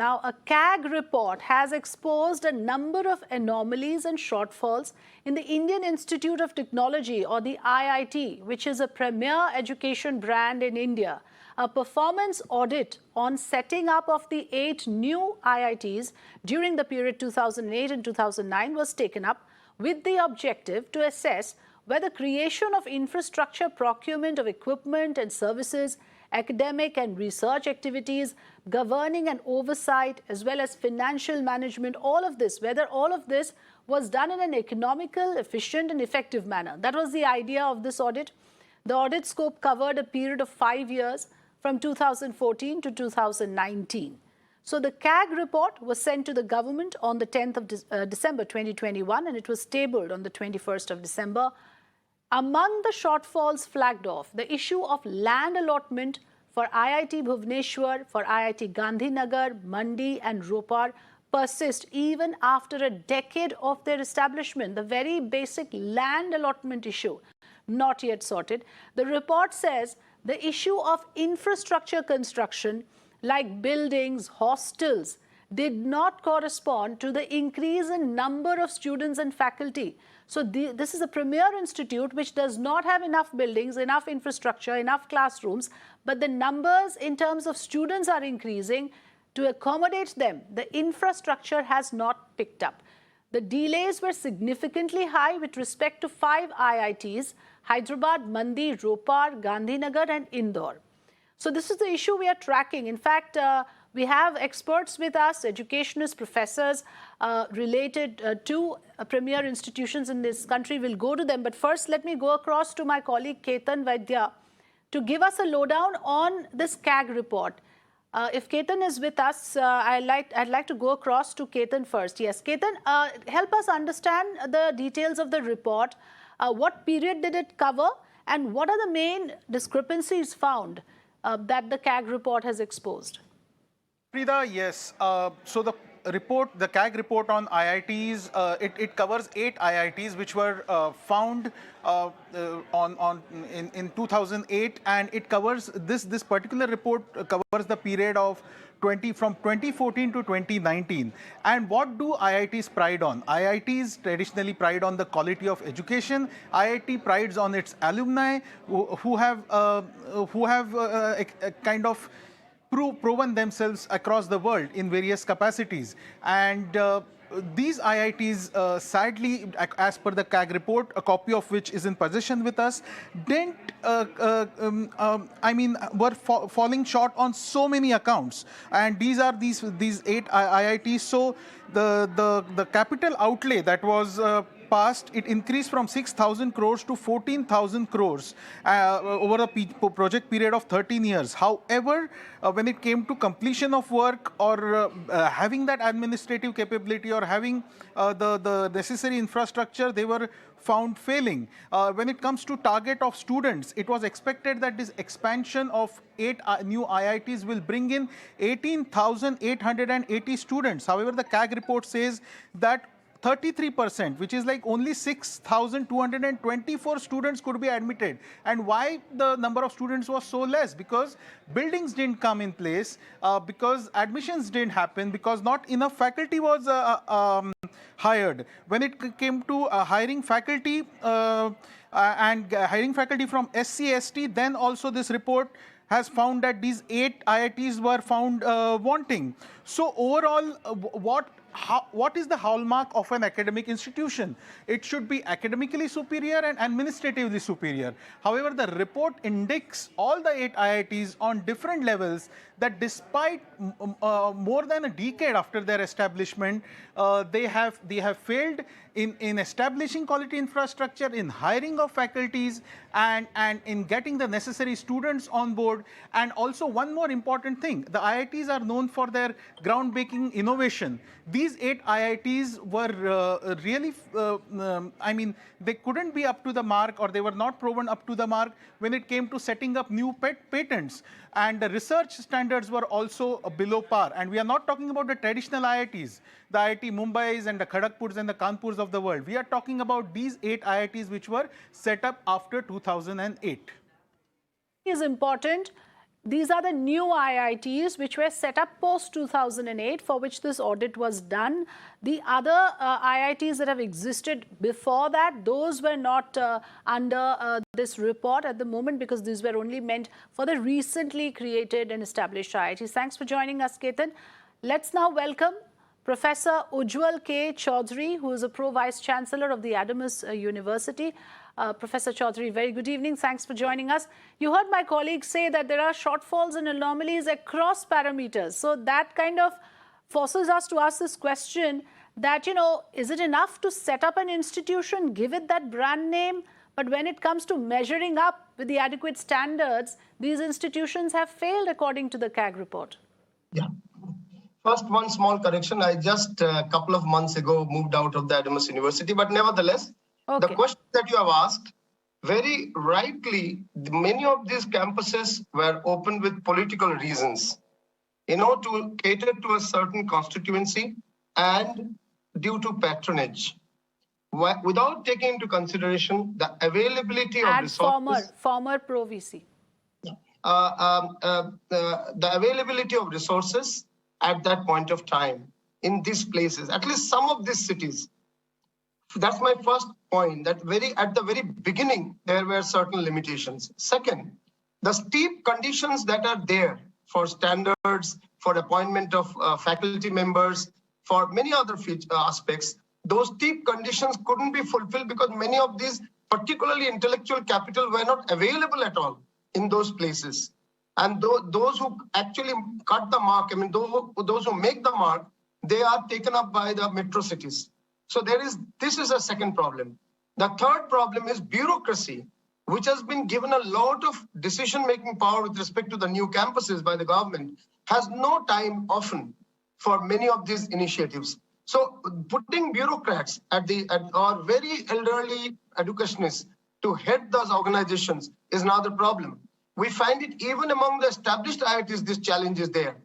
Now, a CAG report has exposed a number of anomalies and shortfalls in the Indian Institute of Technology, or the IIT, which is a premier education brand in India. A performance audit on setting up of the 8 new IITs during the period 2008 and 2009 was taken up with the objective to assess whether creation of infrastructure, procurement of equipment and services, academic and research activities, governing and oversight, as well as financial management, whether all of this was done in an economical, efficient and effective manner. That was the idea of this audit. The audit scope covered a period of 5 years from 2014 to 2019. So the CAG report was sent to the government on the 10th of December 2021, and it was tabled on the 21st of December. Among the shortfalls flagged off, the issue of land allotment for IIT Bhubaneswar, for IIT Gandhinagar, Mandi and Ropar persist even after a decade of their establishment. The very basic land allotment issue not yet sorted. The report says the issue of infrastructure construction like buildings, hostels, did not correspond to the increase in number of students and faculty. So this is a premier institute which does not have enough buildings, enough infrastructure, enough classrooms, but the numbers in terms of students are increasing. To accommodate them, the infrastructure has not picked up. The delays were significantly high with respect to 5 IITs: Hyderabad, Mandi, Ropar, Gandhinagar and Indore. So this is the issue we are tracking. In fact, we have experts with us, educationists, professors related to premier institutions in this country. We'll go to them. But first, let me go across to my colleague Ketan Vaidya to give us a lowdown on this CAG report. If Ketan is with us, I'd like to go across to Ketan first. Yes, Ketan, help us understand the details of the report. What period did it cover, and what are the main discrepancies found that the CAG report has exposed? Prida, yes. So the CAG report on IITs, it covers 8 IITs which were found in 2008, and it covers this particular report covers the period of from 2014 to 2019. And what do IITs pride on? IITs traditionally pride on the quality of education. IIT prides on its alumni who have kind of proven themselves across the world in various capacities. And these IITs, sadly, as per the CAG report, a copy of which is in possession with us, didn't, were falling short on so many accounts. And these are these 8 IITs. So the capital outlay that was passed, it increased from 6,000 crores to 14,000 crores over a project period of 13 years. However, when it came to completion of work or having that administrative capability or having the necessary infrastructure, they were found failing. When it comes to target of students, it was expected that this expansion of 8 new IITs will bring in 18,880 students. However, the CAG report says that 33%, which is like only 6,224 students could be admitted. And why the number of students was so less? Because buildings didn't come in place, because admissions didn't happen, because not enough faculty was hired. When it came to hiring faculty hiring faculty from SC, ST, then also this report has found that these 8 IITs were found wanting. So overall, what is the hallmark of an academic institution? It should be academically superior and administratively superior. However, the report indexes all the 8 IITs on different levels, that despite more than a decade after their establishment, they have failed in establishing quality infrastructure, in hiring of faculties, and in getting the necessary students on board. And also one more important thing, the IITs are known for their groundbreaking innovation. These 8 IITs were really, they couldn't be up to the mark, or they were not proven up to the mark when it came to setting up new patents. And the research standards were also below par. And we are not talking about the traditional IITs, the IIT Mumbai's and the Kharagpurs and the Kanpurs of the world. We are talking about these 8 IITs which were set up after 2008. Is important. these are the new IITs which were set up post 2008, for which this audit was done. The other IITs that have existed before that, those were not under this report at the moment, because these were only meant for the recently created and established IITs. Thanks for joining us, Ketan. Let's now welcome Professor Ujjwal K. Chaudhary, who is a Pro-Vice Chancellor of the Adamas University. Professor Chaudhary, very good evening. Thanks for joining us. You heard my colleagues say that there are shortfalls and anomalies across parameters. So that kind of forces us to ask this question that, is it enough to set up an institution, give it that brand name? But when it comes to measuring up with the adequate standards, these institutions have failed according to the CAG report. Yeah. First, one small correction. I just a couple of months ago moved out of the Adamas University, but nevertheless, the question that you have asked, very rightly, many of these campuses were opened with political reasons, to cater to a certain constituency and due to patronage, without taking into consideration the availability of resources. Former Pro-VC. The availability of resources at that point of time in these places, at least some of these cities. That's my first point, that at the very beginning, there were certain limitations. Second, the steep conditions that are there for standards, for appointment of faculty members, for many other aspects, those steep conditions couldn't be fulfilled because many of these, particularly intellectual capital, were not available at all in those places. And those who actually cut the mark, those who make the mark, they are taken up by the metro cities. So this is a second problem. The third problem is bureaucracy, which has been given a lot of decision-making power with respect to the new campuses by the government, has no time often for many of these initiatives. So putting bureaucrats or very elderly educationists to head those organizations is another problem. We find it even among the established IITs, this challenge is there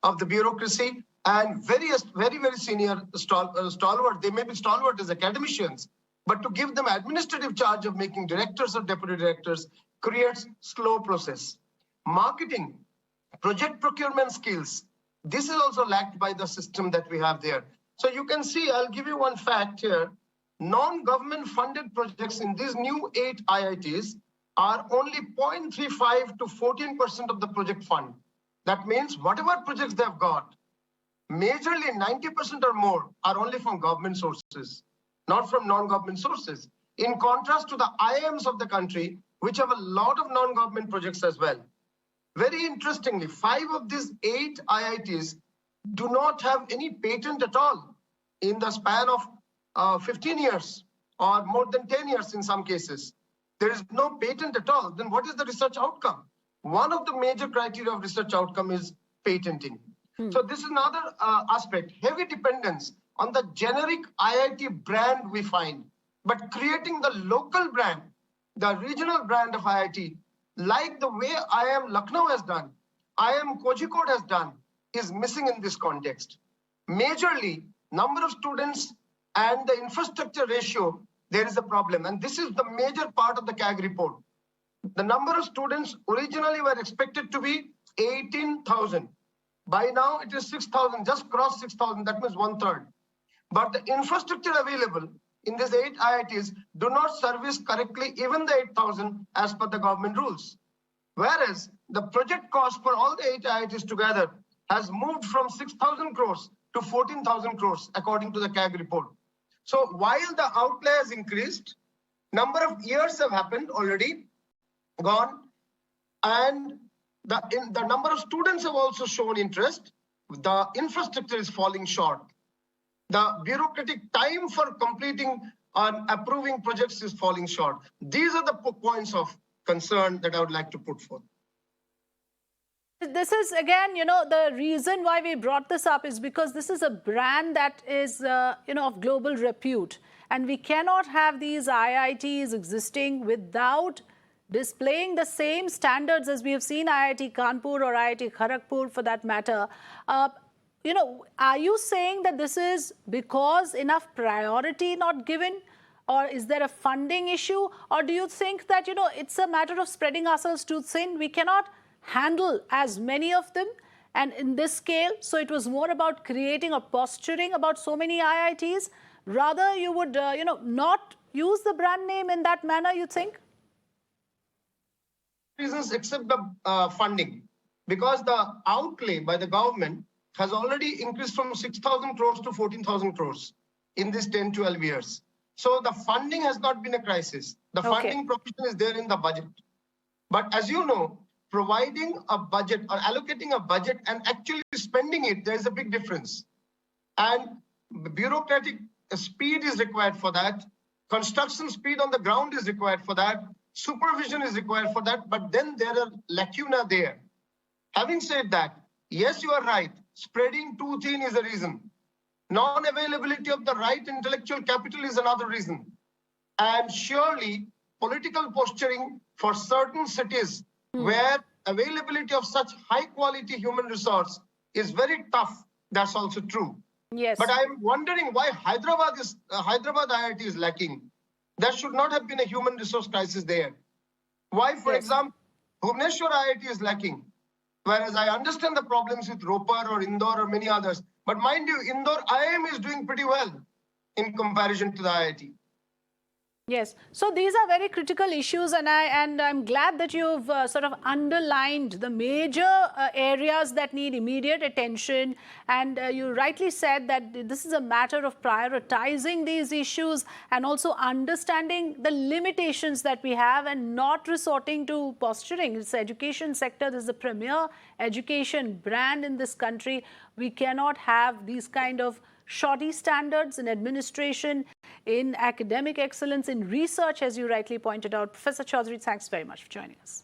of the bureaucracy and very, very senior stalwart. They may be stalwart as academicians, but to give them administrative charge of making directors or deputy directors creates slow process. Marketing, project procurement skills. This is also lacked by the system that we have there. So you can see, I'll give you one fact here. Non-government funded projects in these new 8 IITs are only 0.35 to 14% of the project fund. That means whatever projects they've got, majorly 90% or more are only from government sources, not from non-government sources. In contrast to the IIMs of the country, which have a lot of non-government projects as well. Very interestingly, 5 of these 8 IITs do not have any patent at all in the span of 15 years or more than 10 years in some cases. There is no patent at all. Then what is the research outcome? One of the major criteria of research outcome is patenting. So this is another aspect, heavy dependence on the generic IIT brand we find, but creating the local brand, the regional brand of IIT, like the way IIM Lucknow has done, IIM Kozhikode has done, is missing in this context. Majorly, number of students and the infrastructure ratio, there is a problem. And this is the major part of the CAG report. The number of students originally were expected to be 18,000. By now, it is 6,000, just crossed 6,000, that means 1/3. But the infrastructure available in these 8 IITs do not service correctly even the 8,000 as per the government rules. Whereas the project cost for all the 8 IITs together has moved from 6,000 crores to 14,000 crores, according to the CAG report. So while the outlay has increased, number of years have happened already, gone, and the number of students have also shown interest. The infrastructure is falling short. The bureaucratic time for completing and approving projects is falling short. These are the points of concern that I would like to put forth. This is, again, the reason why we brought this up is because this is a brand that is, of global repute. And we cannot have these IITs existing without displaying the same standards as we have seen IIT Kanpur or IIT Kharagpur for that matter. Are you saying that this is because enough priority not given? Or is there a funding issue? Or do you think that, it's a matter of spreading ourselves too thin? We cannot handle as many of them and in this scale. So it was more about creating a posturing about so many IITs. Rather, you would, not use the brand name in that manner, you think? Reasons except the funding, because the outlay by the government has already increased from 6,000 crores to 14,000 crores in these 10, 12 years. So the funding has not been a crisis. The funding provision is there in the budget. But as you know, providing a budget or allocating a budget and actually spending it, there is a big difference. And bureaucratic speed is required for that. Construction speed on the ground is required for that. Supervision is required for that. But then there are lacuna there. Having said that, yes, you are right. Spreading too thin is a reason. Non-availability of the right intellectual capital is another reason. And surely political posturing for certain cities where availability of such high quality human resource is very tough, that's also true. Yes. But I'm wondering why Hyderabad IIT is lacking. There should not have been a human resource crisis there. Why, for example, Bhubaneswar IIT is lacking. Whereas I understand the problems with Ropar or Indore or many others. But mind you, Indore IIM is doing pretty well in comparison to the IIT. Yes. So these are very critical issues, and I'm glad that you've sort of underlined the major areas that need immediate attention. And you rightly said that this is a matter of prioritizing these issues and also understanding the limitations that we have and not resorting to posturing. It's the education sector. This is the premier education brand in this country. We cannot have these kind of shoddy standards in administration, in academic excellence, in research, as you rightly pointed out. Professor Chaudhary, thanks very much for joining us.